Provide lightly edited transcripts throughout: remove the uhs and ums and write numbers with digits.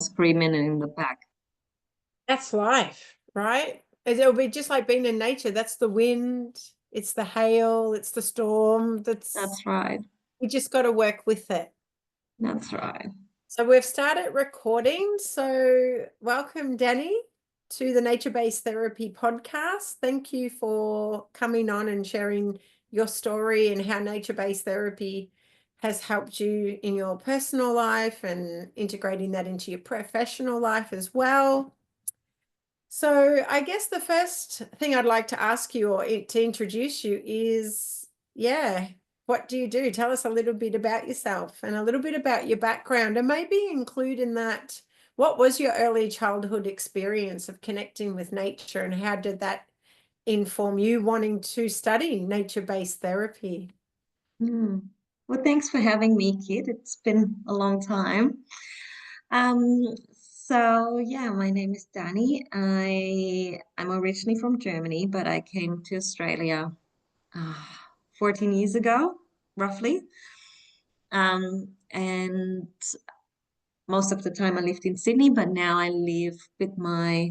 screaming in the back. That's life, right? It'll be just like being in nature. That's the wind, it's the hail, it's the storm. That's right. We just got to work with it. That's right. So we've started recording. So welcome, Danny, to the Nature-Based Therapy podcast. Thank you for coming on and sharing your story and how nature-based therapy has helped you in your personal life and integrating that into your professional life as well. So I guess the first thing I'd like to ask you or to introduce you is, what do you do? Tell us a little bit about yourself and a little bit about your background, and maybe include in that, what was your early childhood experience of connecting with nature, and how did that inform you wanting to study nature-based therapy? Well, thanks for having me, Kit. It's been a long time. So yeah, my name is Dani. I'm originally from Germany, but I came to Australia uh, 14 years ago, roughly. And most of the time I lived in Sydney, but now I live with my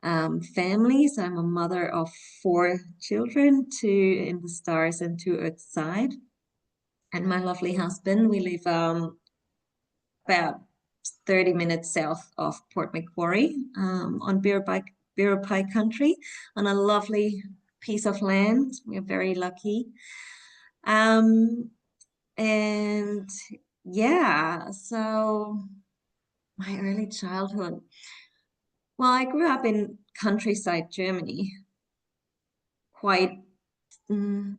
family. So I'm a mother of four children, two in the stars and two earthside. And my lovely husband, we live about 30 minutes south of Port Macquarie, on Biripi country, on a lovely piece of land. We're very lucky. Um, and yeah, so my early childhood. Well, I grew up in countryside Germany, quite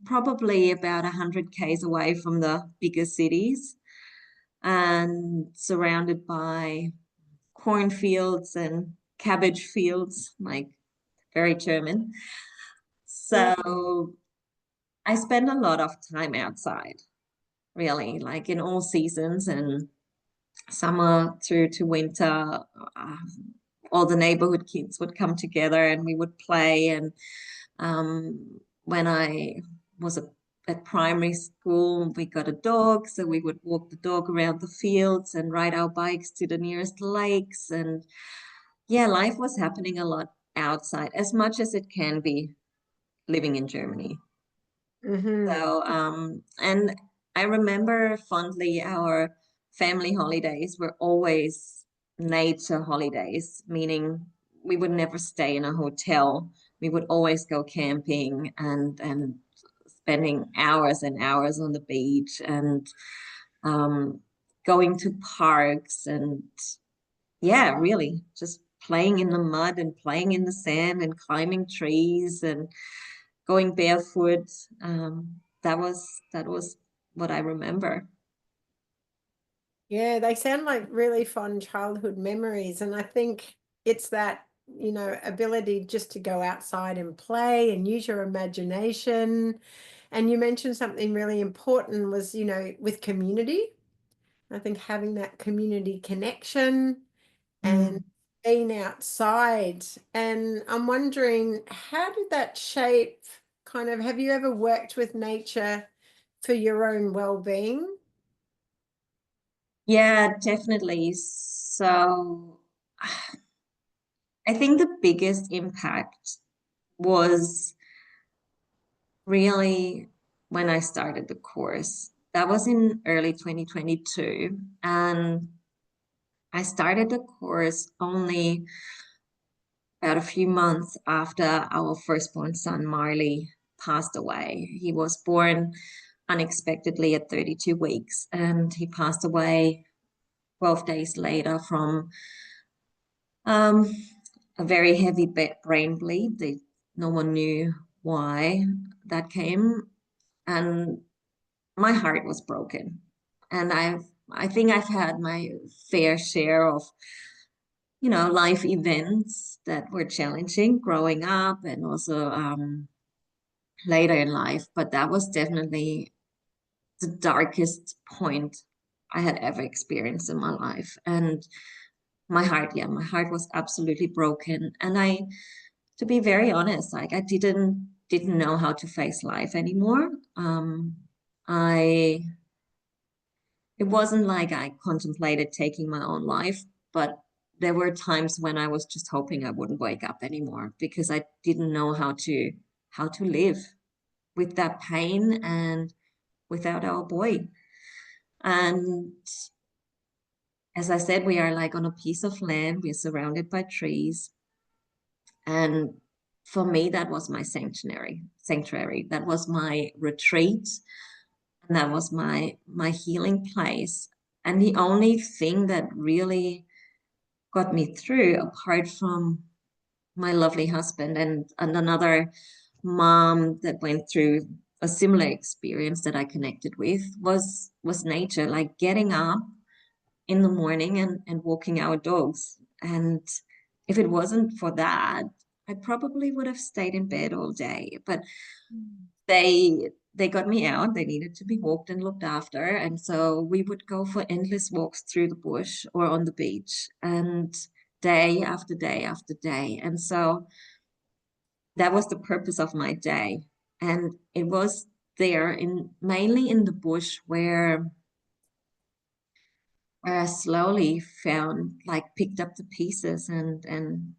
probably about 100 k's away from the bigger cities, and surrounded by cornfields and cabbage fields, like very German. Yeah. So I spend a lot of time outside, really, like in all seasons, and summer through to winter. All the neighborhood kids would come together and we would play. And when I was at primary school, we got a dog, so we would walk the dog around the fields and ride our bikes to the nearest lakes. And yeah, life was happening a lot outside, as much as it can be living in Germany. Mm-hmm. So, and I remember fondly our family holidays were always nature holidays, meaning we would never stay in a hotel. We would always go camping and spending hours and hours on the beach and um, going to parks and yeah, really just playing in the mud and playing in the sand and climbing trees and going barefoot. That was what I remember. Yeah, they sound like really fun childhood memories. And I think it's that, ability just to go outside and play and use your imagination. And you mentioned something really important was, with community. I think having that community connection and Mm. being outside. And I'm wondering, how did that shape have you ever worked with nature for your own well-being? Yeah, definitely. So I think the biggest impact was really when I started the course. That was in early 2022. And I started the course only about a few months after our firstborn son, Marley, passed away. He was born unexpectedly at 32 weeks, and he passed away 12 days later from um, a very heavy brain bleed. No one knew why that came, and my heart was broken. And I think I've had my fair share of life events that were challenging growing up and also later in life. But that was definitely the darkest point I had ever experienced in my life. And my heart was absolutely broken. And to be very honest, like I didn't know how to face life anymore. I It wasn't like I contemplated taking my own life, but there were times when I was just hoping I wouldn't wake up anymore because I didn't know how to live with that pain and without our boy. And as I said, we are like on a piece of land. We're surrounded by trees. And for me, that was my sanctuary. That was my retreat. And that was my healing place. And the only thing that really got me through, apart from my lovely husband and another mom that went through a similar experience that I connected with, was nature, like getting up in the morning and walking our dogs. And if it wasn't for that, I probably would have stayed in bed all day. But they got me out. They needed to be walked and looked after. And so we would go for endless walks through the bush or on the beach, and day after day after day. And so that was the purpose of my day. And it was there in mainly in the bush where I slowly found, like, picked up the pieces and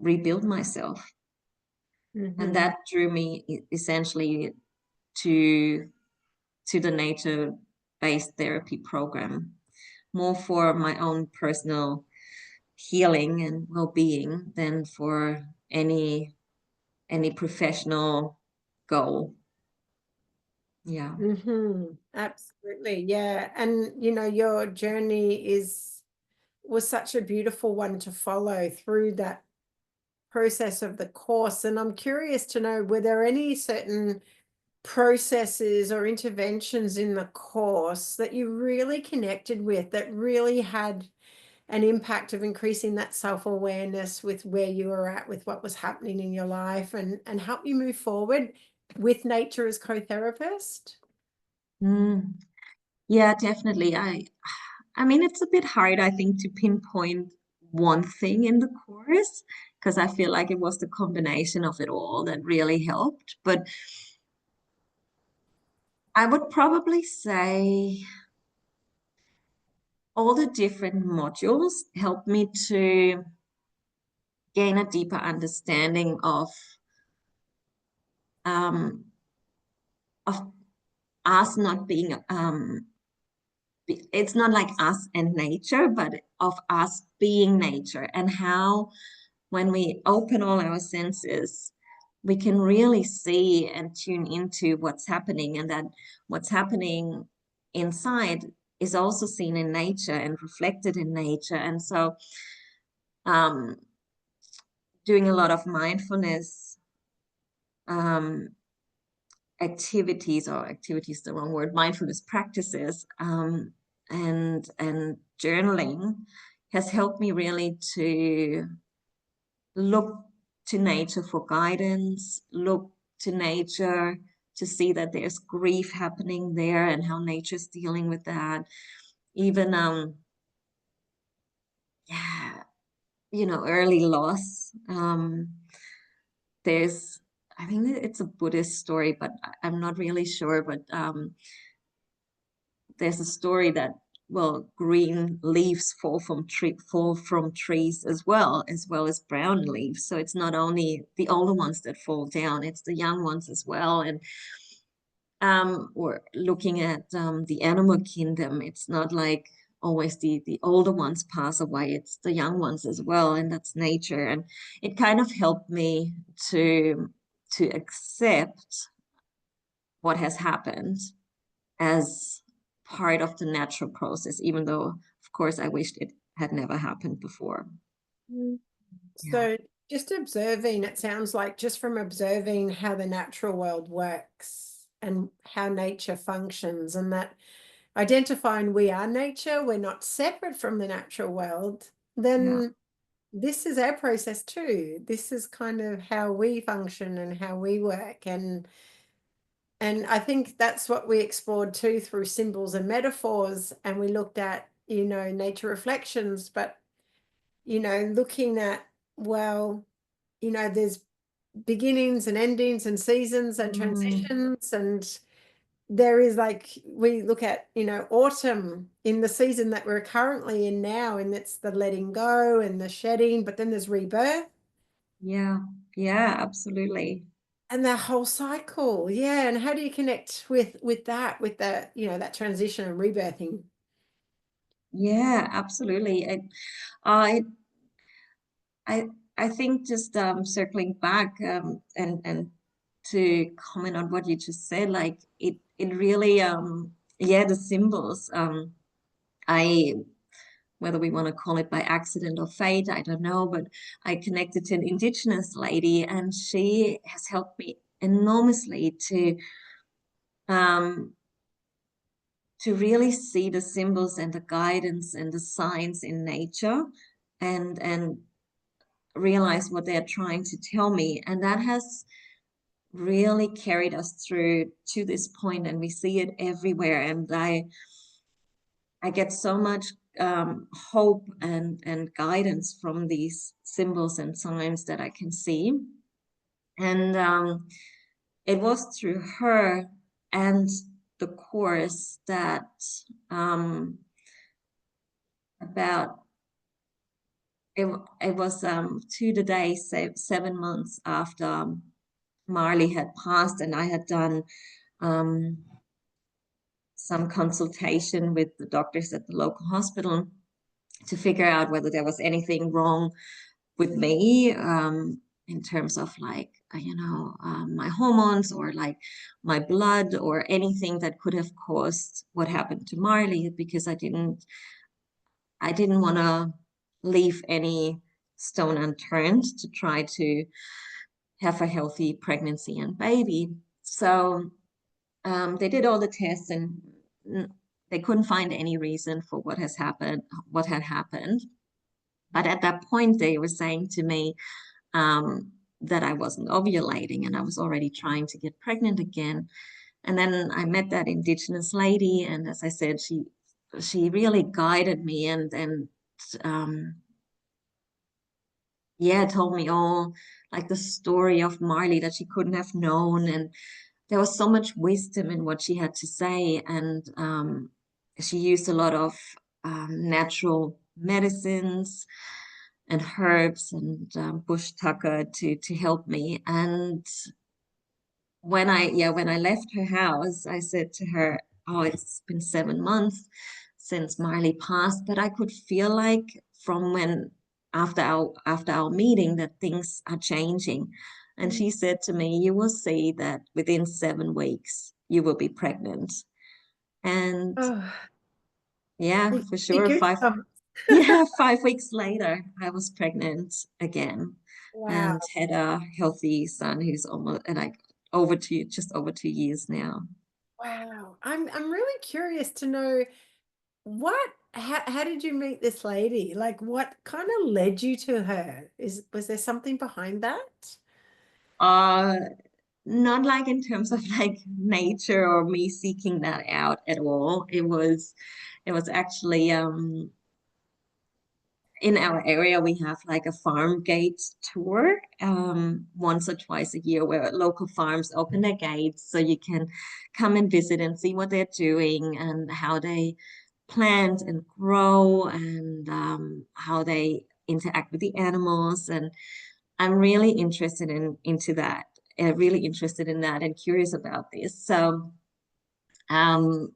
rebuild myself. And that drew me essentially to the nature-based therapy program, more for my own personal healing and well-being than for any professional goal. Yeah. Absolutely. Yeah. And your journey was such a beautiful one to follow through that process of the course. And I'm curious to know, were there any certain processes or interventions in the course that you really connected with, that really had an impact of increasing that self-awareness with where you were at, with what was happening in your life, and help you move forward with nature as co-therapist? Mm. Yeah, definitely. I mean, it's a bit hard, I think, to pinpoint one thing in the course because I feel like it was the combination of it all that really helped. But I would probably say all the different modules helped me to gain a deeper understanding um, of us not being it's not like us and nature, but of us being nature, and how when we open all our senses, we can really see and tune into what's happening, and that what's happening inside is also seen in nature and reflected in nature. And so um, doing a lot of mindfulness um, activities, or activities the wrong word, mindfulness practices, and journaling has helped me really to look to nature for guidance, look to nature to see that there's grief happening there and how nature's dealing with that. Even yeah, early loss. There's I think it's a Buddhist story, but I'm not really sure. But there's a story that, well, green leaves fall from trees as well as brown leaves. So it's not only the older ones that fall down, it's the young ones as well. And or looking at the animal kingdom, it's not like always the older ones pass away, it's the young ones as well, and that's nature. And it kind of helped me to accept what has happened as part of the natural process, even though, of course, I wished it had never happened before. Yeah. So just observing, it sounds like just from observing how the natural world works and how nature functions, and that identifying we are nature, we're not separate from the natural world, Yeah. then this is our process too. This is kind of how we function and how we work. And I think that's what we explored too through symbols and metaphors. And we looked at, nature reflections, but, looking at, well, there's beginnings and endings and seasons and Mm, transitions, and there is, like, we look at, autumn in the season that we're currently in now, and it's the letting go and the shedding, but then there's rebirth Yeah, yeah, absolutely. and that whole cycle. Yeah. And how do you connect with that, with that, that transition and rebirthing? Yeah, absolutely. I, I, I think just circling back and to comment on what you just said, like it really yeah, the symbols. I whether we want to call it by accident or fate, I don't know, but I connected to an Indigenous lady, and she has helped me enormously um, to really see the symbols and the guidance and the signs in nature, and realize what they're trying to tell me. And that has really carried us through to this point, and we see it everywhere. And I get so much hope and guidance from these symbols and signs that I can see. And it was through her and the course that um, about it, it was to the day 7 months after Marley had passed, and I had done um, some consultation with the doctors at the local hospital to figure out whether there was anything wrong with me in terms of like my hormones or like my blood or anything that could have caused what happened to Marley, because I didn't want to leave any stone unturned to try to have a healthy pregnancy and baby. So they did all the tests, and they couldn't find any reason for what had happened. But at that point, they were saying to me that I wasn't ovulating, and I was already trying to get pregnant again. And then I met that Indigenous lady, and as I said, she really guided me and um, yeah, told me all like the story of Marley that she couldn't have known, and there was so much wisdom in what she had to say. And she used a lot of natural medicines and herbs and bush tucker to help me. And when I left her house, I said to her, "Oh, it's been 7 months since Marley passed, but I could feel like from when after our meeting that things are changing." And she said to me, "You will see that within 7 weeks you will be pregnant." And Oh, yeah, it for gives sure, me goosebumps. yeah, 5 weeks later, I was pregnant again Wow. and had a healthy son who's almost and like just over 2 years now. Wow. I'm really curious to know how did you meet this lady? Like, what kind of led you to her? Was there something behind that? Uh, Not like in terms of like nature or me seeking that out at all. It was actually in our area, we have like a farm gate tour once or twice a year where local farms open their gates so you can come and visit and see what they're doing and how they plant and grow and how they interact with the animals. And I'm really interested into that, really interested in that and curious about this. So um,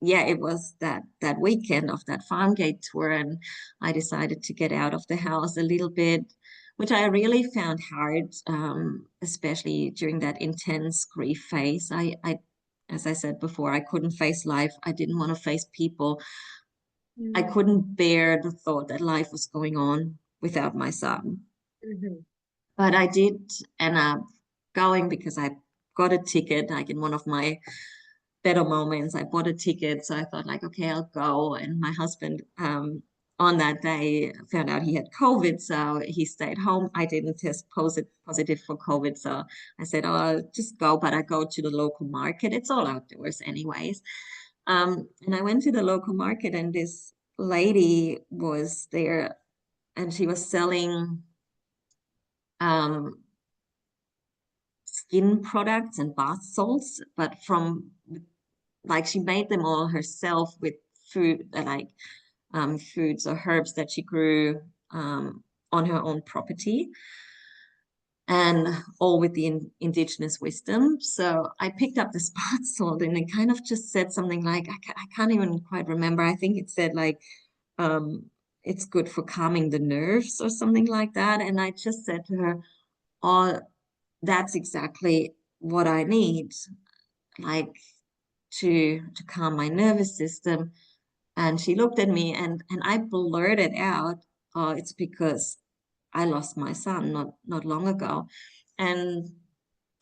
yeah, it was that weekend of that farm gate tour, and I decided to get out of the house a little bit, which I really found hard, especially during that intense grief phase. As I said before, I couldn't face life. I didn't want to face people. I Mm. couldn't bear the thought that life was going on without my son. Mhm. But I did end up going because I got a ticket, like in one of my better moments. I bought a ticket, so I thought like, okay, I'll go. And my husband, on that day, found out he had COVID, so he stayed home. I didn't test positive for COVID, so I said, oh, I'll just go. But I go to the local market. It's all outdoors, anyways. And I went to the local market, and this lady was there, and she was selling um, skin products and bath salts, but from like she made them all herself with food, like foods or herbs that she grew on her own property, and all with the indigenous wisdom. So I picked up this bath salt, and it kind of just said something like, I can't even quite remember. I think it said like, um, it's good for calming the nerves or something like that. And I just said to her, oh, that's exactly what I need, like to calm my nervous system. And she looked at me, and I blurted out, oh, it's because I lost my son not long ago. And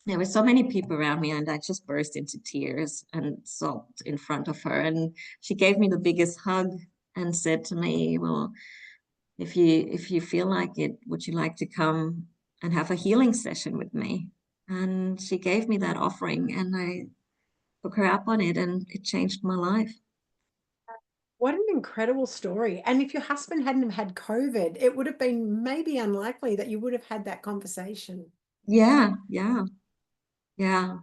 there were so many people around me, and I just burst into tears and sobbed in front of her. And she gave me the biggest hug and said to me, well, if you feel like it, would you like to come and have a healing session with me? And she gave me that offering, and I took her up on it, and it changed my life. What an incredible story. And if your husband hadn't have had COVID, it would have been maybe unlikely that you would have had that conversation. Yeah, yeah, yeah.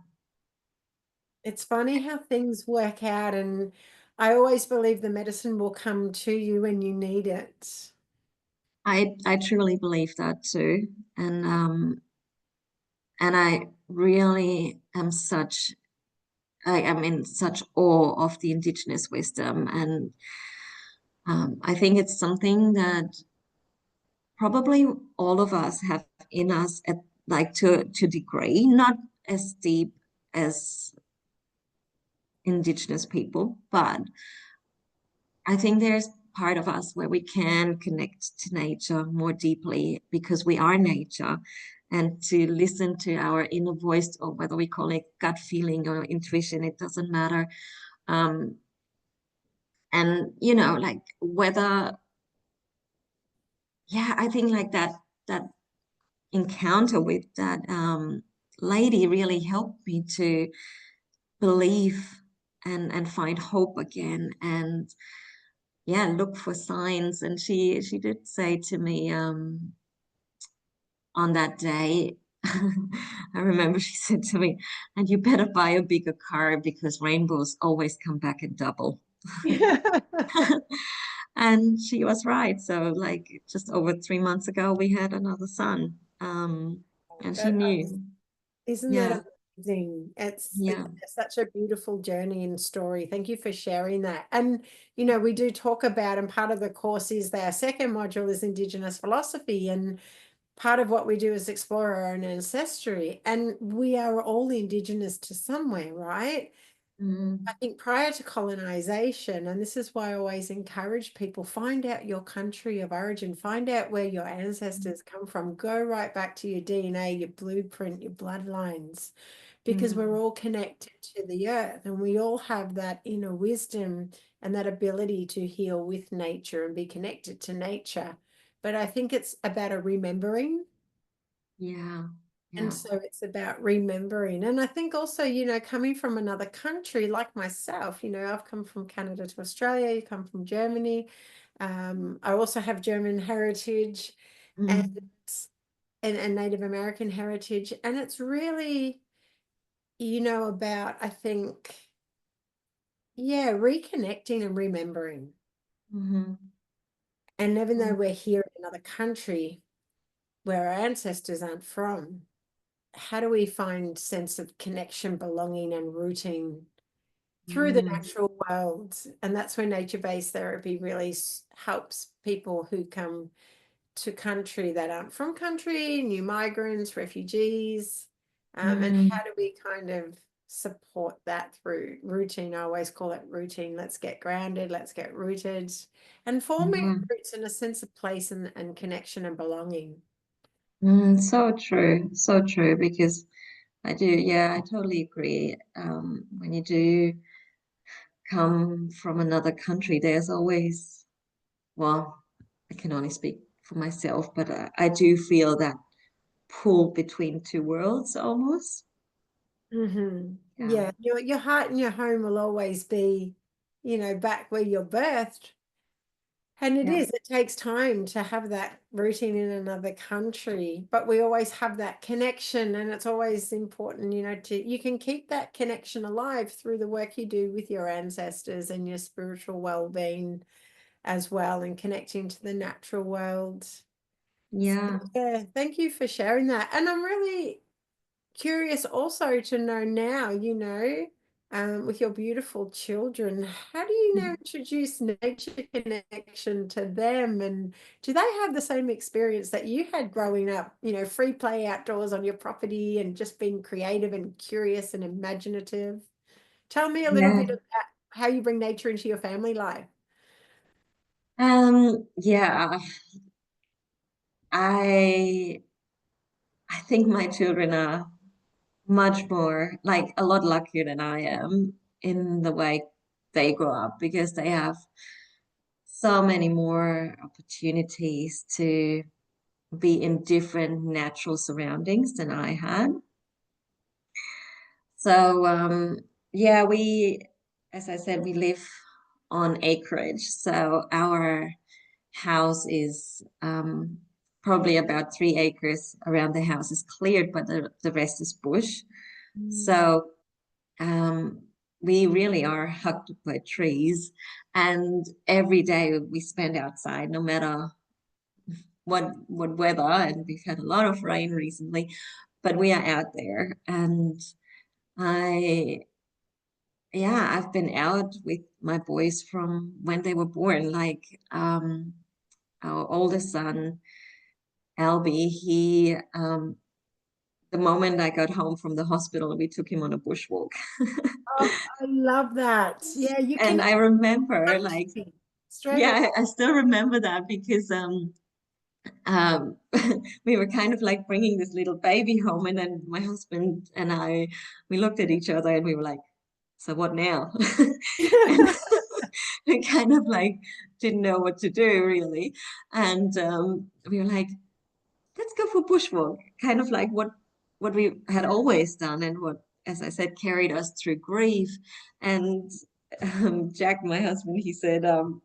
It's funny how things work out, and I always believe the medicine will come to you when you need it. I truly believe that too. And I really am I am in such awe of the indigenous wisdom. And I think it's something that probably all of us have in us at like to degree, not as deep as indigenous people, but I think there's part of us where we can connect to nature more deeply because we are nature, and to listen to our inner voice, or whether we call it gut feeling or intuition, it doesn't matter. Um, and like whether, yeah, I think like that encounter with that lady really helped me to believe and find hope again, and yeah, look for signs. And she did say to me on that day, I remember she said to me, and you better buy a bigger car because rainbows always come back in double. And she was right. So like just over 3 months ago, we had another son. And she That knew. isn't Yeah, that amazing? It's yeah. such a beautiful journey and story. Thank you for sharing that. And we do talk about, and part of the course is our second module is Indigenous philosophy, and part of what we do is explore our own ancestry, and we are all Indigenous to somewhere, right? I Mm, think prior to colonization, and this is why I always encourage people, find out your country of origin, find out where your ancestors come from, go right back to your DNA, your blueprint, your bloodlines, because we're mm, all connected to the earth, and we all have that inner wisdom and that ability to heal with nature and be connected to nature. But I think it's about a remembering. yeah, And yeah. so it's about remembering. And I think also, coming from another country like myself, I've come from Canada to Australia, you come from Germany. I also have German heritage and, Mm, and Native American heritage. And it's really, about, I think, yeah, reconnecting and remembering. mhm, And even though mm, we're here in another country where our ancestors aren't from, how do we find sense of connection, belonging, and rooting through the mm, natural world? And that's where nature-based therapy really helps people who come to country that aren't from country, new migrants, refugees. And mm, how do we kind of support that through routine? I always call it routine. Let's get grounded, let's get rooted, and forming yeah. roots in a sense of place and connection and belonging. So true, so true. Because I do, yeah, I totally agree. When you do come from another country, there's always, well, I can only speak for myself, but I do feel that pull between two worlds almost. Yeah. Yeah, your heart and your home will always be, back where you're birthed. And Yeah. it takes time to have that rooting in another country, but we always have that connection, and it's always important, you can keep that connection alive through the work you do with your ancestors and your spiritual well-being as well, and connecting to the natural world. So, Yeah. yeah, thank you for sharing that. And I'm really curious also to know now, with your beautiful children, how do you now introduce nature connection to them? And do they have the same experience that you had growing up, free play outdoors on your property and just being creative and curious and imaginative? Tell me a little Yeah. bit about how you bring nature into your family life. Yeah, I I think my children are much more like a lot luckier than I am in the way they grow up because they have so many more opportunities to be in different natural surroundings than I had. So yeah, as I said, we live on acreage. So our house is probably about 3 acres around the house is cleared, but the rest is bush. Mm. So um, we really are hugged by trees, and every day we spend outside, no matter what weather. And we've had a lot of rain recently, but we are out there, and I yeah, I've been out with my boys from when they were born. Like our oldest son, Albie, the moment I got home from the hospital, we took him on a bushwalk. Oh, I love that. Yeah, you And connect I remember, like, instantly, straight away. yeah, I still remember that because um, we were kind of like bringing this little baby home, and then my husband and I, we looked at each other and we were like, so what now? And we kind of like didn't know what to do really. And we were like, let's go for bushwalk, kind of like what we had always done and what, as I said, carried us through grief. And Jack, my husband, he said, oh,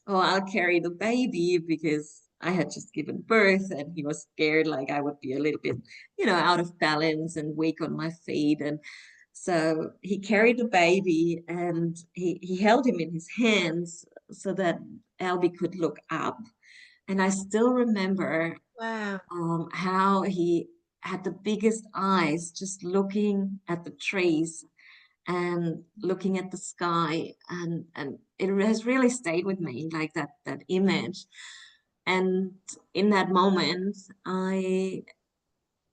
I'll carry the baby because I had just given birth and he was scared like I would be a little bit, out of balance and weak on my feet. And so he carried the baby and he held him in his hands so that Albie could look up. And I still remember Wow. how he had the biggest eyes just looking at the trees and looking at the sky, and it has really stayed with me, like that image. And in that moment I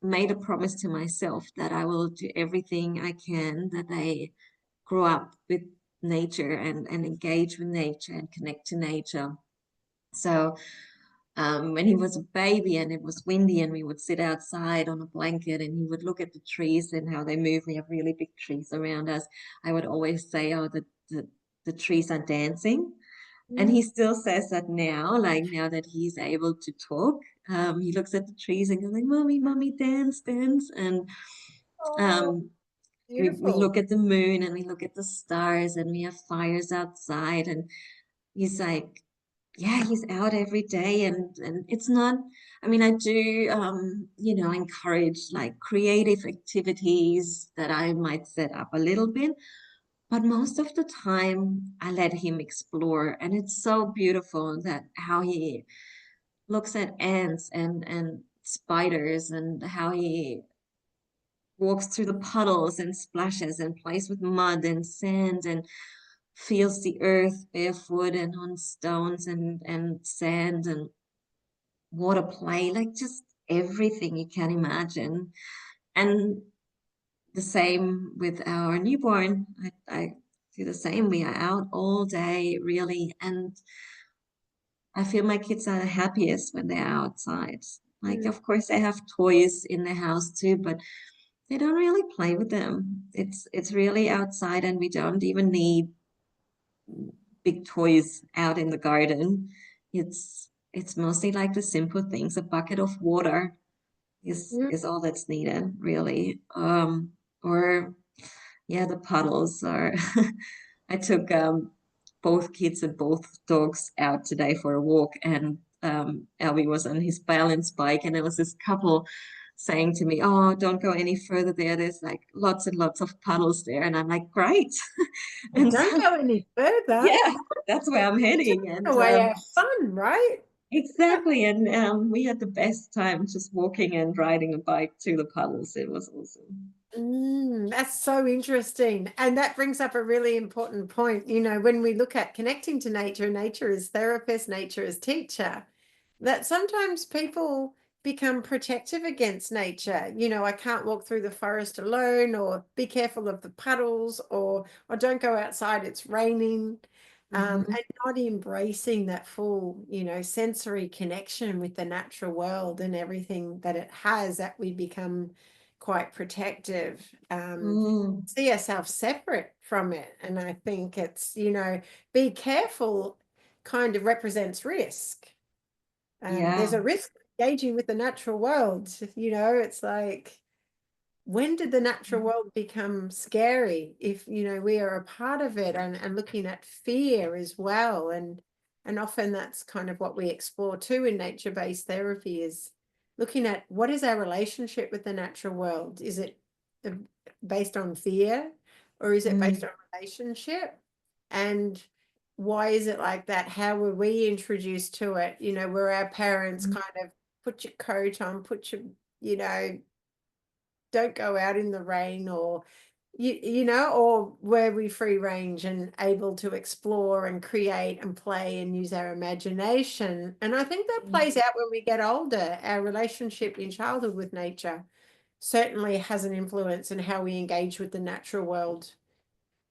made a promise to myself that I will do everything I can that I grow up with nature and engage with nature and connect to nature. So when he was a baby and it was windy and we would sit outside on a blanket and he would look at the trees and how they move. We have really big trees around us. I would always say, oh, the trees are dancing. And Mm. he still says that now, like now that he's able to talk. He looks at the trees and goes like, mommy, mommy, dance, dance. And Oh, um, we beautiful. look at the moon and we look at the stars and we have fires outside. And he's like, yeah, he's out every day, and it's not, I mean, I do encourage like creative activities that I might set up a little bit, but most of the time I let him explore. And it's so beautiful that how he looks at ants and spiders, and how he walks through the puddles and splashes and plays with mud and sand and feels the earth barefoot and on stones and sand and water play, like just everything you can imagine. And the same with our newborn. I do the same. We are out all day, really. And I feel my kids are the happiest when they're outside. Like, Mm. of course, they have toys in the house too, but they don't really play with them. It's really outside, and we don't even need big toys out in the garden. It's mostly like the simple things. A bucket of water Mm. is all that's needed, really. Or yeah, the puddles. Or I took both kids and both dogs out today for a walk, and Albie was on his balance bike, and there was this couple saying to me, "Oh, don't go any further there. There's like lots and lots of puddles there." And I'm like, "Great." And Don't so, go any further. yeah, that's where I'm You're heading. taking And away our fun, right? exactly. And we had the best time just walking and riding a bike to the puddles. It was awesome. That's so interesting. And that brings up a really important point. You know, when we look at connecting to nature, nature is therapist, nature is teacher, that sometimes people become protective against nature. You know, I can't walk through the forest alone, or be careful of the puddles, or don't go outside, it's raining. Mhm. And not embracing that full, you know, sensory connection with the natural world and everything that it has, that we become quite protective, Mm, see ourselves separate from it. And I think it's, you know, be careful kind of represents risk. There's yeah. a risk engaging with the natural world. You know, it's like, when did the natural world become scary? If, you know, we are a part of it, and looking at fear as well. And often that's kind of what we explore too in nature-based therapy, is looking at what is our relationship with the natural world. Is it uh, based on fear, or is it based Mm, on relationship? And why is it like that? How were we introduced to it? You know, were our parents mm, kind of put your coat on, put your, you know, don't go out in the rain, or you know, or were we free range and able to explore and create and play and use our imagination? And I think that mm, plays out when we get older. Our relationship in childhood with nature certainly has an influence in how we engage with the natural world,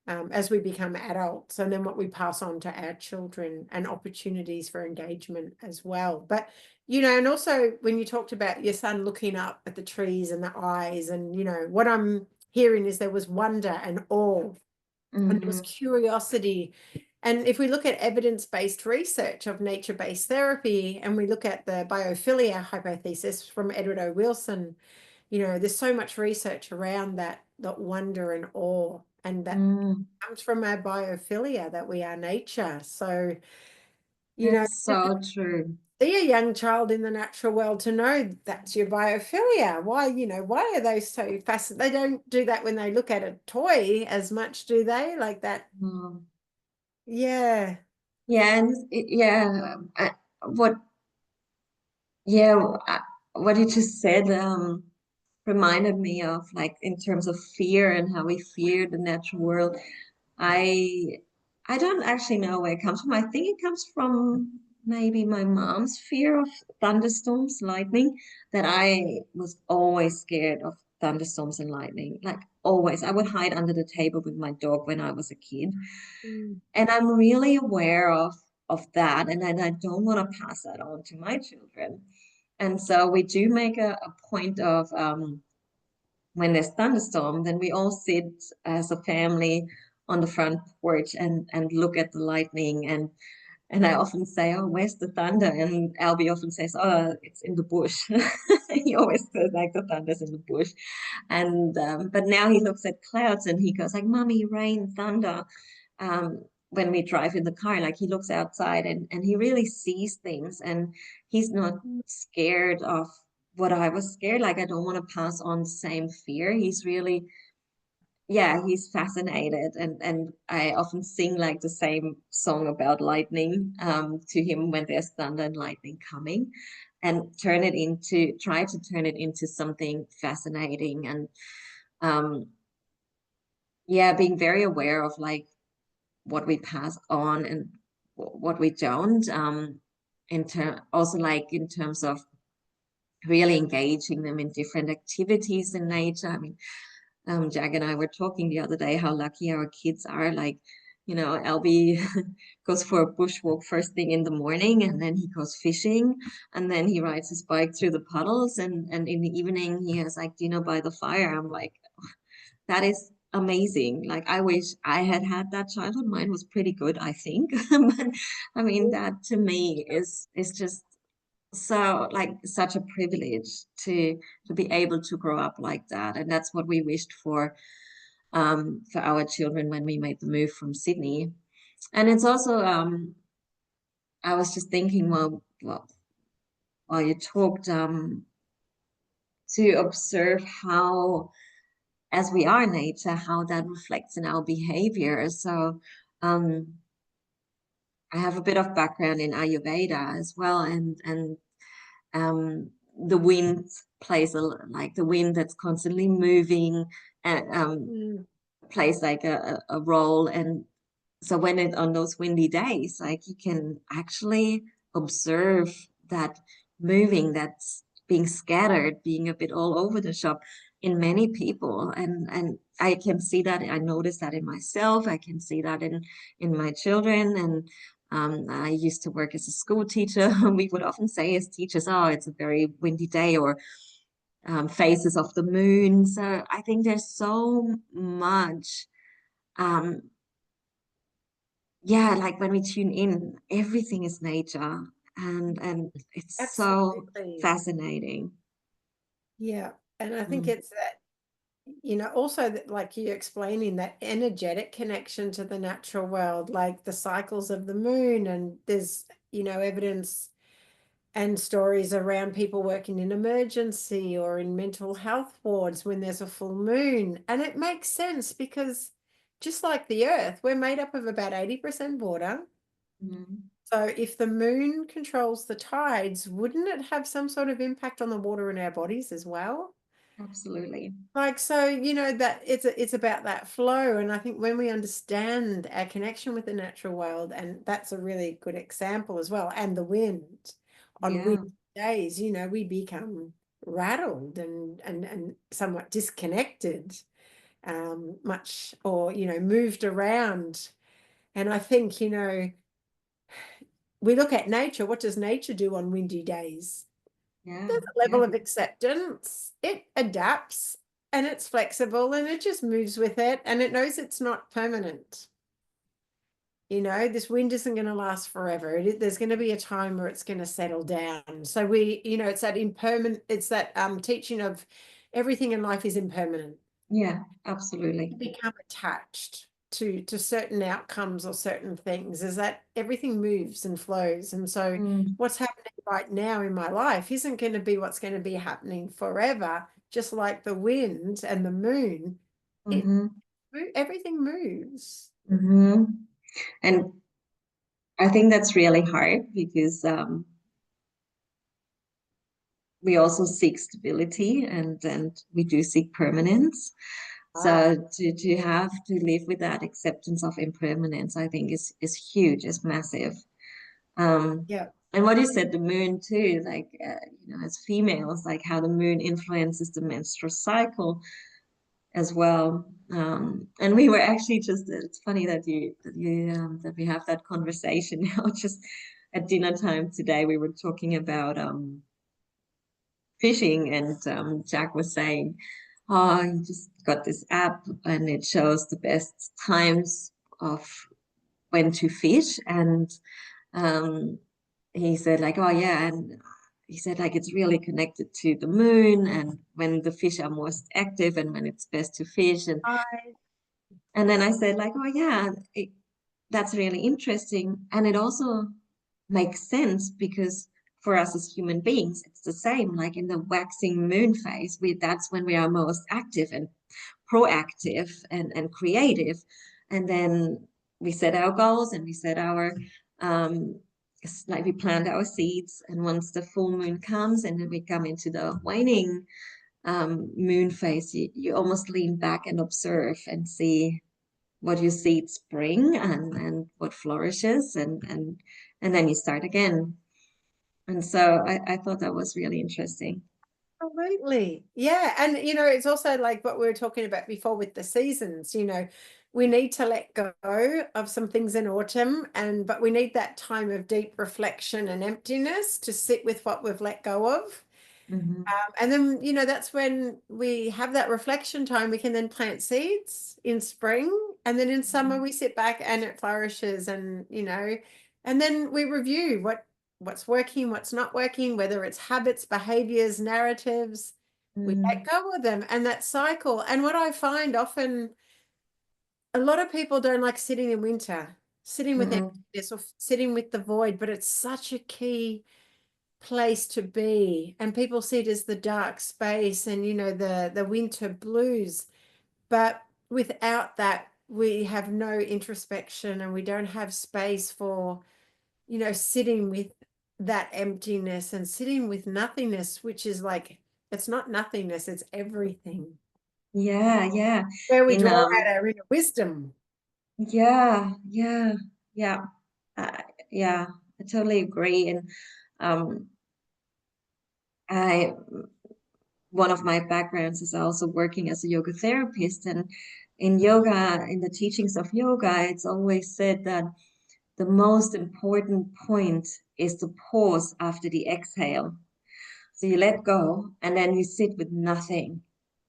as we become adults, and then what we pass on to our children, and opportunities for engagement as well. But, you know, and also when you talked about your son looking up at the trees and the eyes, and, you know, what I'm hearing is there was wonder and awe, and there was mhm, curiosity. And if we look at evidence-based research of nature-based therapy, and we look at the biophilia hypothesis from Edward O. Wilson, you know, there's so much research around that wonder and awe, and that mm. comes from our biophilia, that we are nature. So, you know, That's so true. see a young child in the natural world to know that's your biophilia. Why, you know, why are they so fascinated? They don't do that when they look at a toy as much, do they? Like that. Mm. Yeah. Yeah, and yeah, what yeah, what you just said reminded me of, like, in terms of fear and how we fear the natural world. I I don't actually know where it comes from. I think it comes from maybe my mom's fear of thunderstorms, lightning, that I was always scared of thunderstorms and lightning. Like, always. I would hide under the table with my dog when I was a kid. Mm. And I'm really aware of that, and then I don't want to pass that on to my children. And so we do make a point of, when there's thunderstorm, then we all sit as a family on the front porch and look at the lightning. And I often say, "Oh, where's the thunder?" And Albie often says, "Oh, it's in the bush." He always says like the thunder's in the bush. And but now he looks at clouds and he goes like, "Mommy, rain, thunder." When we drive in the car, like, he looks outside and he really sees things, and he's not scared of what I was scared. Like, I don't want to pass on the same fear. He's really, yeah, he's fascinated, and I often sing like the same song about lightning to him when there's thunder and lightning coming, and try to turn it into something fascinating. And um yeah, being very aware of, like, what we pass on and what we don't, also, like, in terms of really engaging them in different activities in nature. I mean, Jack and I were talking the other day how lucky our kids are. Like, Albie goes for a bushwalk first thing in the morning, and then he goes fishing, and then he rides his bike through the puddles, and in the evening he has like dinner by the fire. I'm like, that is amazing. Like, I wish I had had that childhood. Mine was pretty good, I think. But I mean, that to me is just so, like, such a privilege to be able to grow up like that. And that's what we wished for our children when we made the move from Sydney. And it's also I was just thinking while you talked, to observe how, as we are nature, how that reflects in our behavior. So um I have a bit of background in Ayurveda as well, and um, the wind like the wind that's constantly moving and Mm. plays like a role. And so when it on those windy days, like you can actually observe that moving, that's being scattered, being a bit all over the shop in many people. And I can see that, I notice that in myself, I can see that in my children. And I used to work as a school teacher. We would often say as teachers, oh, it's a very windy day, or phases of the moon. So I think there's so much um, yeah, like when we tune in, everything is nature, and it's so Absolutely. fascinating. Yeah. And I think Mm, it's that, also that, like you explaining that energetic connection to the natural world, like the cycles of the moon, and there's, evidence and stories around people working in emergency or in mental health wards when there's a full moon. And it makes sense because just like the earth, we're made up of about 80% water. mm, So if the moon controls the tides, wouldn't it have some sort of impact on the water in our bodies as well? absolutely. Like, so, that it's about that flow. And I think when we understand our connection with the natural world, and that's a really good example as well, and the wind on Yeah, windy days, we become rattled and somewhat disconnected, much, or, moved around. And I think, we look at nature. What does nature do on windy days? yeah, There's a yeah. level of acceptance. It adapts and it's flexible and it just moves with it, and it knows it's not permanent. This wind isn't going to last forever. There's going to be a time where it's going to settle down. So it's that impermanent, it's that teaching of everything in life is impermanent. Yeah, absolutely. Become attached to certain outcomes or certain things, is that everything moves and flows. And so Mm, what's happening right now in my life isn't going to be what's going to be happening forever. Just like the wind and the moon, it mm-hmm, everything moves. mm-hmm. And I think that's really hard because we also seek stability, and we do seek permanence. Ah, So to have to live with that acceptance of impermanence, I think is huge, is massive. Um, yeah. and what you said, the moon too, like as females, like how the moon influences the menstrual cycle as well. And we were actually it's funny that we have that conversation now. Just at dinner time today, we were talking about fishing, and Jack was saying, "Oh, he just got this app, and it shows the best times of when to fish." And um, he said, like, "Oh yeah," and he said, like, it's really connected to the moon and when the fish are most active and when it's best to fish. And then I said, like, "Oh yeah, that's really interesting," and it also makes sense because for us as human beings, it's the same. Like in the waxing moon phase, that's when we are most active and proactive and creative. And then we set our goals and we set our um like we plant our seeds. And once the full moon comes and then we come into the waning moon phase, you almost lean back and observe and see what your seeds bring and what flourishes, and then you start again. And so I thought that was really interesting. Absolutely. Yeah. And, it's also like what we were talking about before with the seasons, we need to let go of some things in autumn, but we need that time of deep reflection and emptiness to sit with what we've let go of. Hmm. And then, that's when we have that reflection time. We can then plant seeds in spring. And then in summer, we sit back and it flourishes. And then we review what's working, what's not working, whether it's habits, behaviors, narratives. We let Mm, go of them, and that cycle. And what I find often, a lot of people don't like sitting in winter. sitting with Mm-mm. emptiness or sitting with the void, but it's such a key place to be. And people see it as the dark space and, you know, the winter blues. But without that, we have no introspection and we don't have space for, you know, sitting with that emptiness and sitting with nothingness, which is like, it's not nothingness, it's everything. Yeah, yeah. Where we In draw out our inner wisdom. Yeah, yeah, yeah. Yeah, I totally agree. And um I one of my backgrounds is also working as a yoga therapist, and in yoga, in the teachings of yoga, it's always said that the most important point is to pause after the exhale. So you let go and then you sit with nothing,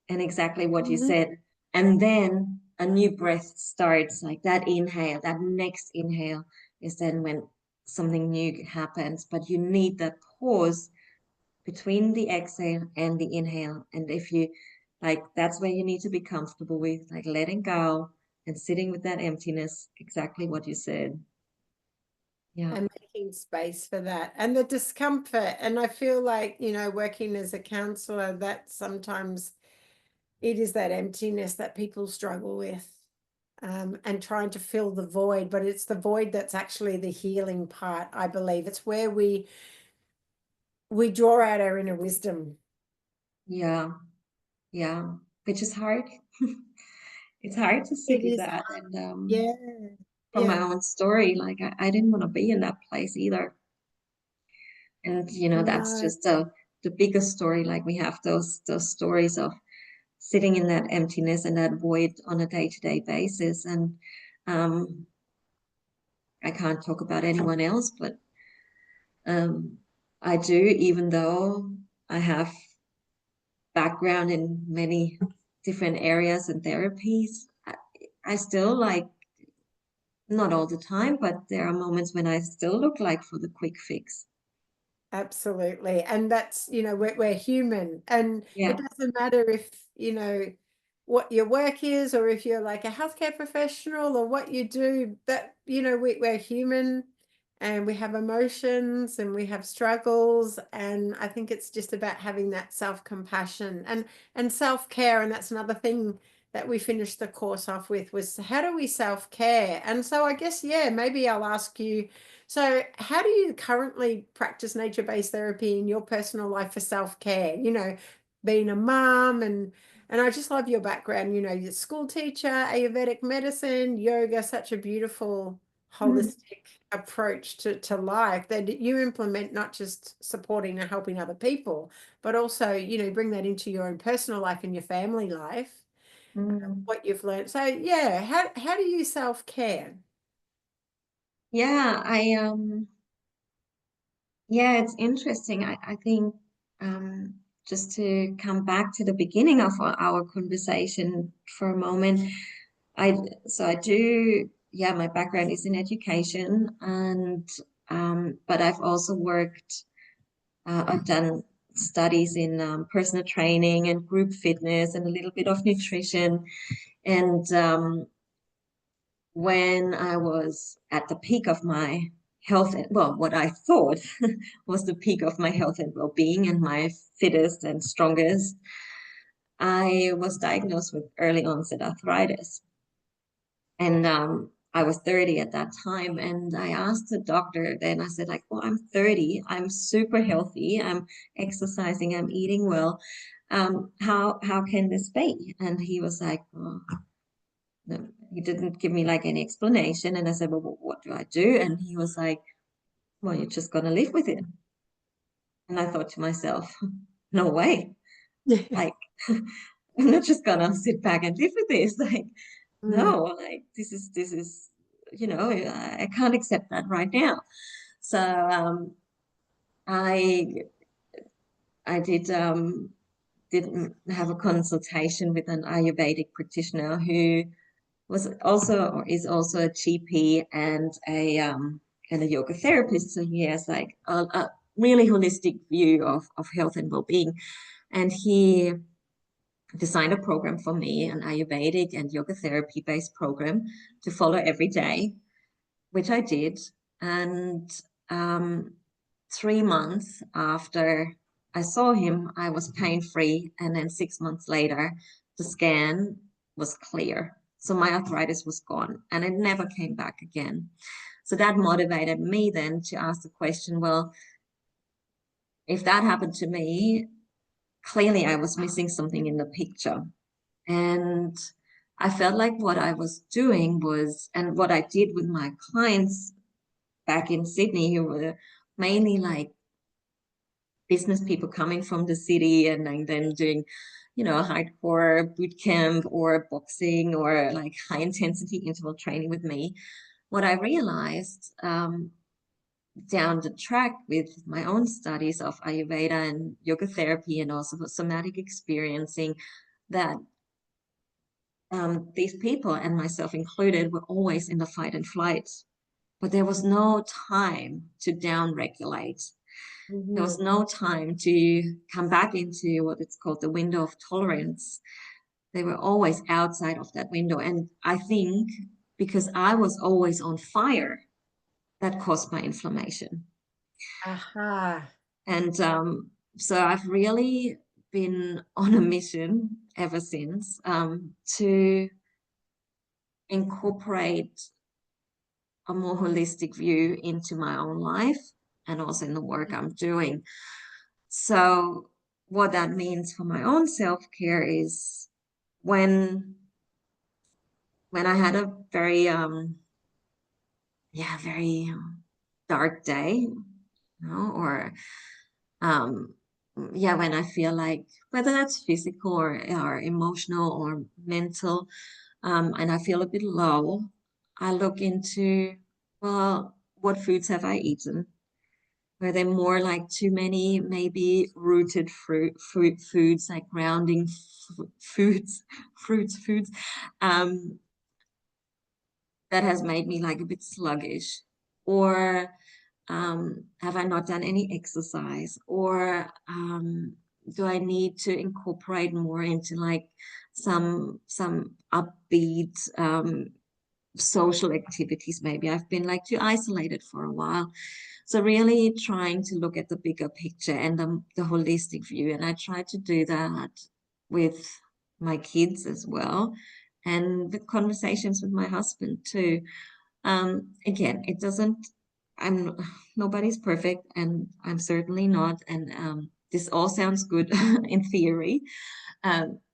and exactly what you Mhm. said. And then a new breath starts, like that inhale, that next inhale is then when something new happens. But you need that pause between the exhale and the inhale. And if you like, that's where you need to be comfortable with, like letting go and sitting with that emptiness, exactly what you said. Yeah. And making space for that and the discomfort. And I feel like, you know, working as a counselor, that sometimes it is that emptiness that people struggle with, and trying to fill the void. But it's the void that's actually the healing part, I believe. It's where we draw out our inner wisdom. Yeah. Yeah. Which is hard. It's hard to sit It with is, that. And yeah, from my yeah. own story, like I didn't want to be in that place either. And that's No, just the biggest story. Like we have those stories of sitting in that emptiness and that void on a day-to-day basis. And um, I can't talk about anyone else, but um, I do, even though I have background in many different areas and therapies. I still like, not all the time, but there are moments when I still look like for the quick fix. absolutely. And that's, you know, we're human. And it Yeah. doesn't matter if, you know, what your work is, or if you're like a healthcare professional, or what you do, that, you know, we're human and we have emotions and we have struggles. And I think it's just about having that self-compassion and self-care. And that's another thing that we finished the course off with, was how do we self-care? And so I guess, yeah, maybe I'll ask you, so how do you currently practice nature-based therapy in your personal life for self-care? You know, being a mom, and I just love your background, you know, you're a school teacher, Ayurvedic medicine, yoga, such a beautiful Mhm. holistic approach to life that you implement, not just supporting and helping other people, but also, you know, bring that into your own personal life and your family life, Mm. what you've learned. So yeah, how do you self-care? Yeah, yeah, it's interesting. I think just to come back to the beginning of our conversation for a moment, I so I do, yeah, my background is in education, and but I've also worked, I've done studies in personal training and group fitness and a little bit of nutrition. And when I was at the peak of my health, well, what I thought was the peak of my health and well-being and my fittest and strongest, I was diagnosed with early onset arthritis. And I was 30 at that time. And I asked the doctor then, I said, like, well, I'm 30, I'm super healthy, I'm exercising, I'm eating well. How can this be? And he was like, well, no, he didn't give me like any explanation. And I said, well, what do I do? And he was like, well, you're just gonna live with it. And I thought to myself, no way. Like, I'm not just gonna sit back and live with this. Like, Mm. no, like this is, I can't accept that right now. So I I didn't have a consultation with an Ayurvedic practitioner who was also, or is also, a GP and a yoga therapist. So he has like a really holistic view of health and well-being. And he designed a program for me, an Ayurvedic and yoga therapy based program to follow every day. which I did. And 3 months after I saw him, I was pain-free. And then 6 months later, the scan was clear. So my arthritis was gone and it never came back again. So that motivated me then to ask the question, well, if that happened to me, clearly I was missing something in the picture. And I felt like what I was doing was, and what I did with my clients back in Sydney, who were mainly like business people coming from the city and then doing, a hardcore boot camp or boxing or like high intensity interval training with me. What I realized down the track with my own studies of Ayurveda and yoga therapy and also somatic experiencing, that these people, and myself included, were always in the fight and flight, but there was no time to down regulate. There was no time to come back into what it's called the window of tolerance. They were always outside of that window. And I think because I was always on fire, that caused my inflammation. Aha. And so I've really been on a mission ever since to incorporate a more holistic view into my own life and also in the work I'm doing. So what that means for my own self-care is when I had a very very dark day, or when I feel like, whether that's physical or emotional or mental, and I feel a bit low, I look into, well, what foods have I eaten? Were they more like too many, maybe rooted foods, like grounding foods, um, that has made me like a bit sluggish? Or have I not done any exercise? Or do I need to incorporate more into like some upbeat social activities? Maybe I've been like too isolated for a while. So really trying to look at the bigger picture and the holistic view. And I try to do that with my kids as well, and the conversations with my husband too. Again, it doesn't, I'm nobody's perfect, and I'm certainly not. And this all sounds good in theory.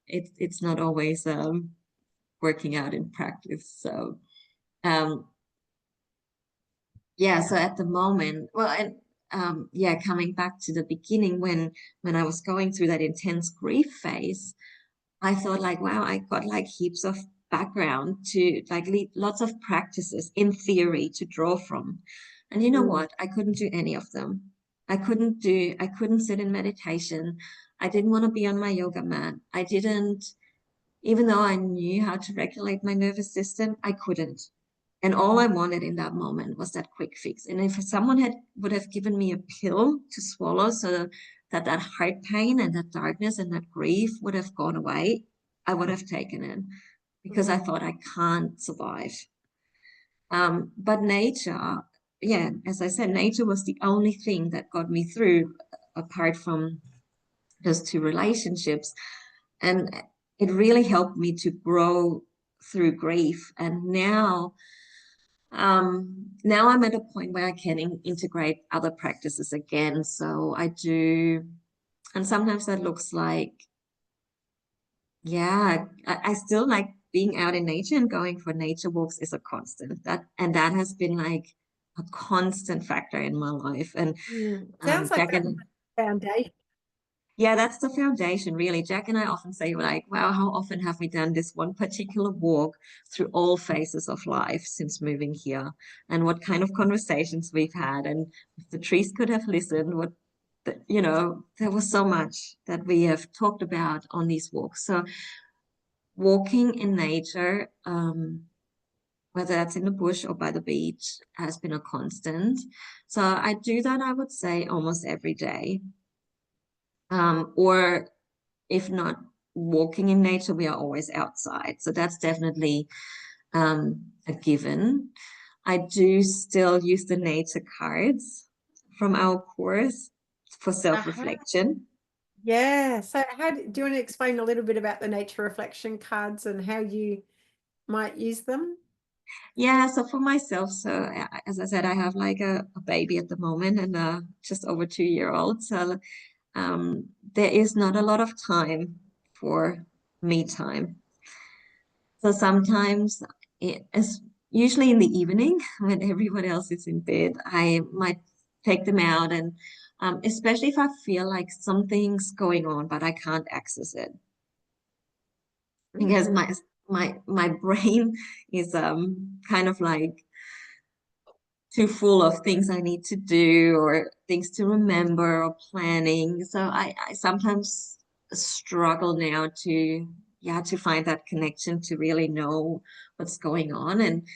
It's not always working out in practice. So um, so at the moment, well, and coming back to the beginning, when I was going through that intense grief phase, I thought like, wow, I got like heaps of background to like lots of practices in theory to draw from. And you know what? I couldn't do any of them. I couldn't sit in meditation. I didn't want to be on my yoga mat. I didn't, even though I knew how to regulate my nervous system, I couldn't. And all I wanted in that moment was that quick fix. And if someone would have given me a pill to swallow so that heart pain and that darkness and that grief would have gone away, I would have taken it, because I thought I can't survive. But nature, as I said, nature was the only thing that got me through, apart from those two relationships. And it really helped me to grow through grief. And now I'm at a point where I can integrate other practices again. So I do, and sometimes that looks like, I still like being out in nature, and going for nature walks is a constant. That has been like a constant factor in my life. And Sounds like Jack that's and the foundation. Yeah, that's the foundation, really. Jack and I often say, like, wow, how often have we done this one particular walk through all phases of life since moving here? And what kind of conversations we've had. And if the trees could have listened, there was so much that we have talked about on these walks. So walking in nature, whether that's in the bush or by the beach, has been a constant. So I do that, I would say, almost every day. Or if not walking in nature, we are always outside. So that's definitely a given. I do still use the nature cards from our course for Uh-huh. self-reflection. Yeah. So do you want to explain a little bit about the nature reflection cards and how you might use them? Yeah, so for myself, so as I said, I have like a baby at the moment and just over 2 year old. So there is not a lot of time for me time. So sometimes it is usually in the evening when everyone else is in bed, I might take them out and especially if I feel like something's going on, but I can't access it because Mm. my brain is kind of like too full of things I need to do or things to remember or planning. So I sometimes struggle now to, yeah, to find that connection to really know what's going on. And,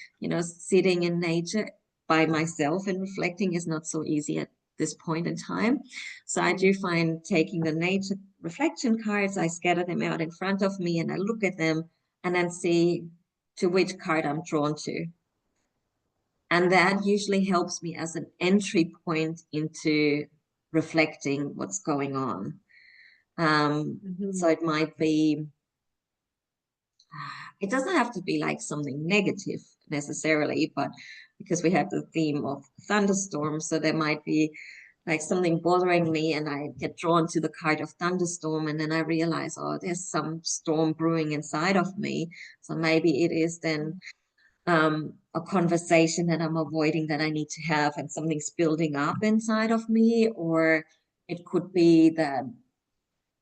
sitting in nature by myself and reflecting is not so easy at this point in time. So I do find taking the nature reflection cards, I scatter them out in front of me and I look at them and then see to which card I'm drawn to. And that usually helps me as an entry point into reflecting what's going on. So Mhm. it might be, it doesn't have to be like something negative necessarily, but because we have the theme of thunderstorms, so there might be like something bothering me and I get drawn to the card of thunderstorm and then I realize, oh, there's some storm brewing inside of me. So maybe it is then a conversation that I'm avoiding that I need to have, and something's building up inside of me, or it could be that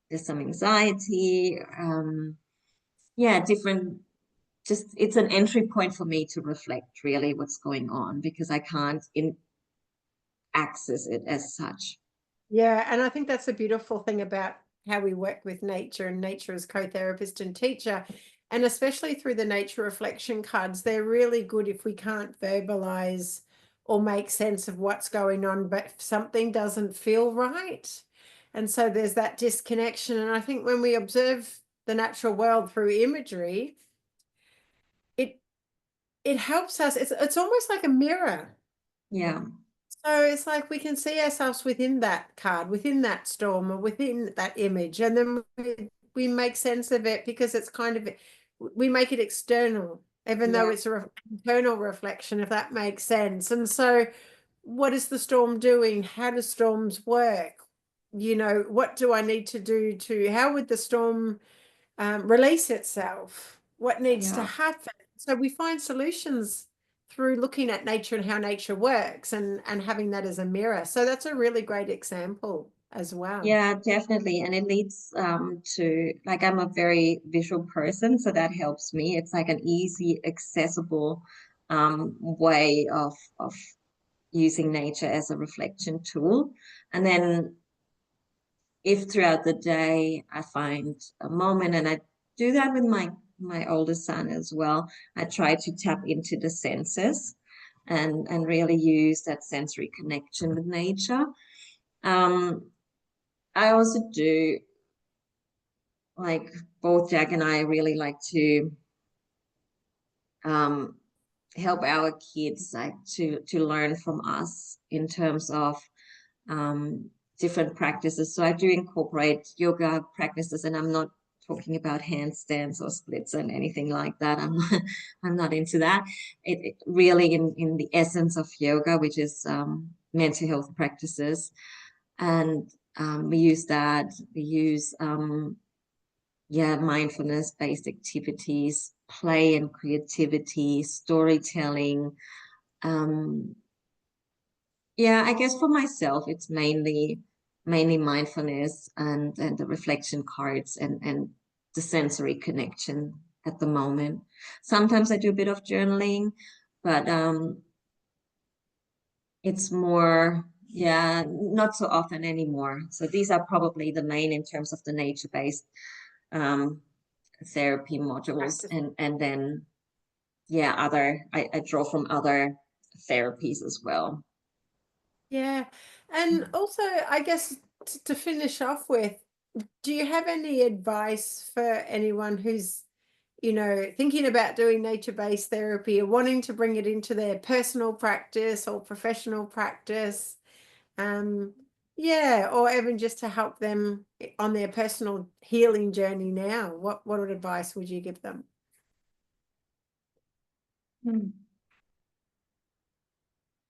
there's some anxiety. Yeah, different. Just it's an entry point for me to reflect really what's going on because I can't access it as such. Yeah, and I think that's a beautiful thing about how we work with nature and nature as co-therapist and teacher. And especially through the nature reflection cards, they're really good if we can't verbalize or make sense of what's going on, but something doesn't feel right. And so there's that disconnection. And I think when we observe the natural world through imagery, it it helps us. It's almost like a mirror. Yeah, So it's like we can see ourselves within that card, within that storm, or within that image, and then we make sense of it because it's kind of we make it external, even though yeah, it's a internal reflection, if that makes sense. And so, what is the storm doing? How do storms work? What do I need to do to? How would the storm release itself? What needs to yeah. happen? So we find solutions through looking at nature and how nature works and having that as a mirror. So that's a really great example as well. Yeah, definitely. And it leads to like I'm a very visual person, so that helps me. It's like an easy, accessible way of using nature as a reflection tool. And then if throughout the day I find a moment, and I do that with my oldest son as well, I try to tap into the senses and really use that sensory connection with nature. Um, I also do like both Jack and I really like to um, help our kids like to learn from us in terms of um, different practices. So I do incorporate yoga practices, and I'm not talking about handstands or splits and anything like that. I'm not into that. It really in the essence of yoga, which is mental health practices, and we use that. We use yeah, mindfulness based activities, play and creativity, storytelling. Um, yeah, I guess for myself, it's mainly mindfulness and the reflection cards and the sensory connection at the moment. Sometimes I do a bit of journaling, but it's more, yeah, not so often anymore. So these are probably the main in terms of the nature-based um, therapy modules, Practice. and then yeah, I draw from other therapies as well. Yeah. And also, I guess to finish off with, do you have any advice for anyone who's thinking about doing nature-based therapy or wanting to bring it into their personal practice or professional practice. Yeah, or even just to help them on their personal healing journey now. What advice would you give them? Hmm.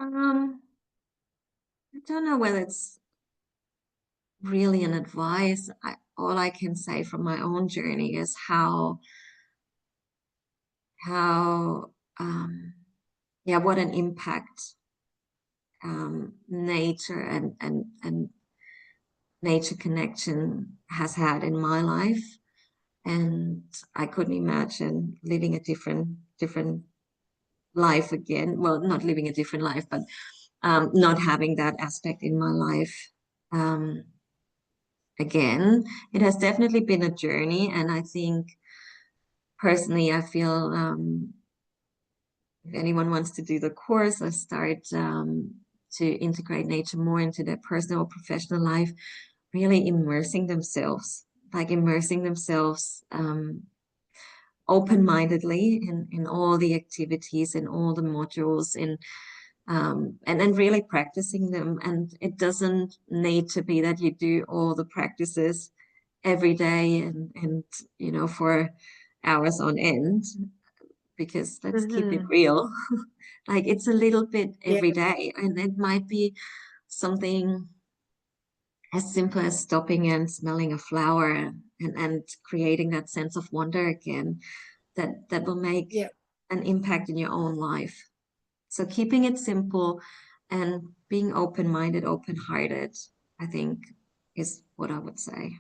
I don't know whether it's really an advice. All I can say from my own journey is how yeah, what an impact nature and nature connection has had in my life. And I couldn't imagine living a different life again. Well, not living a different life, but not having that aspect in my life um, again. It has definitely been a journey, and I think personally, I feel if anyone wants to do the course or start to integrate nature more into their personal or professional life, really immersing themselves open-mindedly in all the activities, in all the modules, and then really practicing them. And it doesn't need to be that you do all the practices every day and for hours on end, because let's keep it Mm-hmm. real. Like it's a little bit Yeah. every day, and it might be something as simple as stopping and smelling a flower and creating that sense of wonder again that will make Yeah. an impact in your own life. So keeping it simple and being open-minded, open-hearted, I think is what I would say.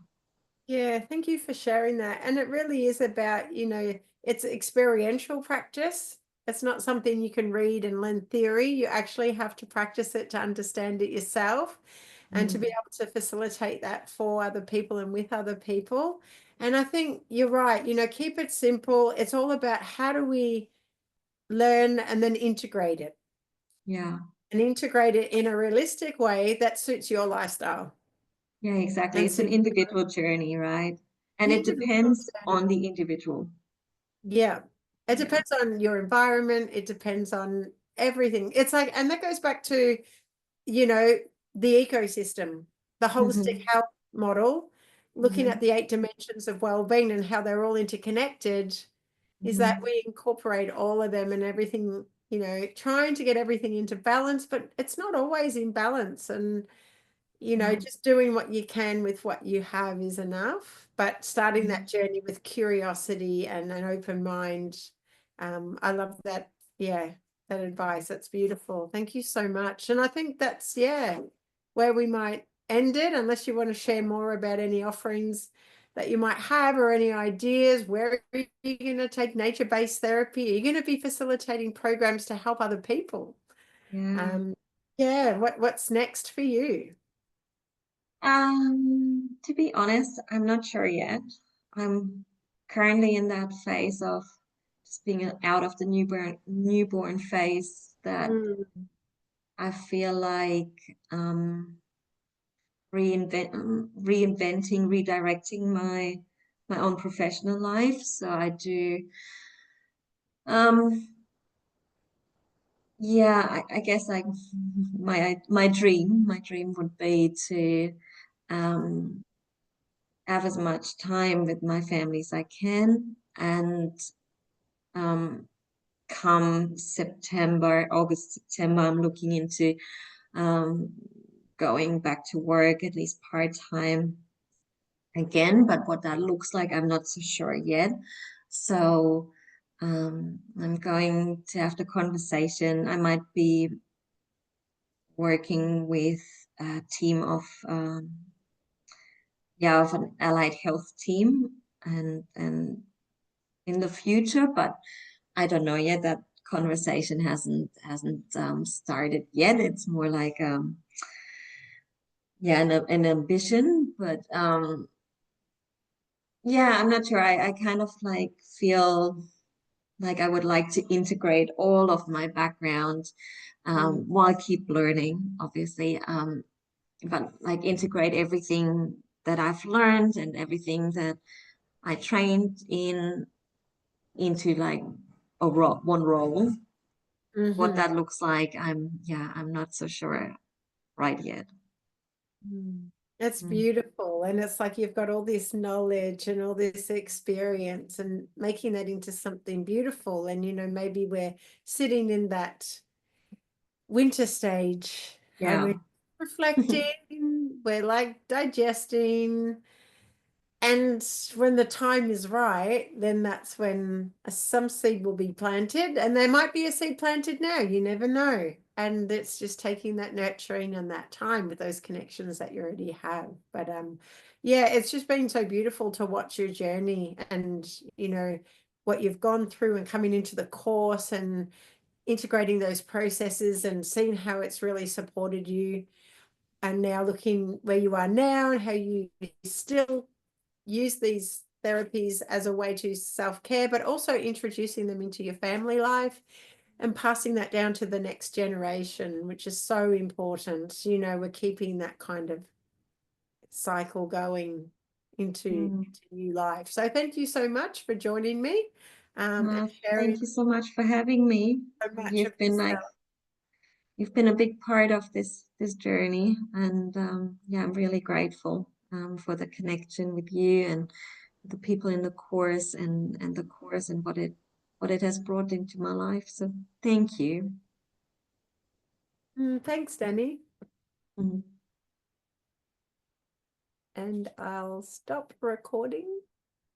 Yeah, thank you for sharing that. And it really is about, it's experiential practice. It's not something you can read and learn theory. You actually have to practice it to understand it yourself and to be Mm, able to facilitate that for other people and with other people. And I think you're right, keep it simple. It's all about how do we learn and then integrate it yeah, and integrate it in a realistic way that suits your lifestyle yeah, exactly. and It's an suits. individual journey, right? And it Individual depends on the individual. Yeah. It Yeah. depends on your environment. It depends on everything. It's like, and that goes back to, you know, the ecosystem, the holistic Hmm. health model, looking at Hmm. the 8 dimensions of well-being and how they're all interconnected, is that Hmm. we incorporate all of them and everything, trying to get everything into balance, but it's not always in balance. And Yeah. just doing what you can with what you have is enough, but starting that Mhm. journey with curiosity and an open mind. I love that. Yeah, that advice. That's beautiful. Thank you so much. And I think that's, yeah, where we might end it, unless you want to share more about any offerings that you might have or any ideas. Where are you going to take nature-based therapy? Are you going to be facilitating programs to help other people? Yeah. Yeah, what's next for you? To be honest, I'm not sure yet. I'm currently in that phase of just being out of the newborn phase that Mm. I feel like reinventing, redirecting my own professional life. So I do um yeah, I guess like my dream would be to um have as much time with my family as I can. And um, come August, September, I'm looking into um, going back to work at least part-time again. But what that looks like, I'm not so sure yet. So I'm going to have the conversation. I might be working with a team of of an allied health team and in the future, but I don't know yet. That conversation hasn't started yet. It's more like an ambition, but yeah, I'm not sure. I kind of like feel like I would like to integrate all of my background Mm. while keep learning, obviously. But like integrate everything that I've learned and everything that I trained in into like one role. What Mm-hmm. that looks like, I'm not so sure right yet. It's Mm. beautiful. And it's like you've got all this knowledge and all this experience and making that into something beautiful. And, maybe we're sitting in that winter stage and Yeah. we're reflecting, we're like digesting. And when the time is right, then that's when some seed will be planted, and there might be a seed planted now. You never know. And it's just taking that nurturing and that time with those connections that you already have. But yeah, it's just been so beautiful to watch your journey and, what you've gone through and coming into the course and integrating those processes and seeing how it's really supported you. And now looking where you are now and how you still use these therapies as a way to self-care, but also introducing them into your family life and passing that down to the next generation, which is so important. We're keeping that kind of cycle going into Mm. new life. So thank you so much for joining me and sharing Thank you so much for having me. so much of You've been like yourself. you've been a big part of this journey, and yeah, I'm really grateful for the connection with you and the people in the course, and the course and what it has brought into my life. So thank you. Thanks, Danny. Mm. And I'll stop recording.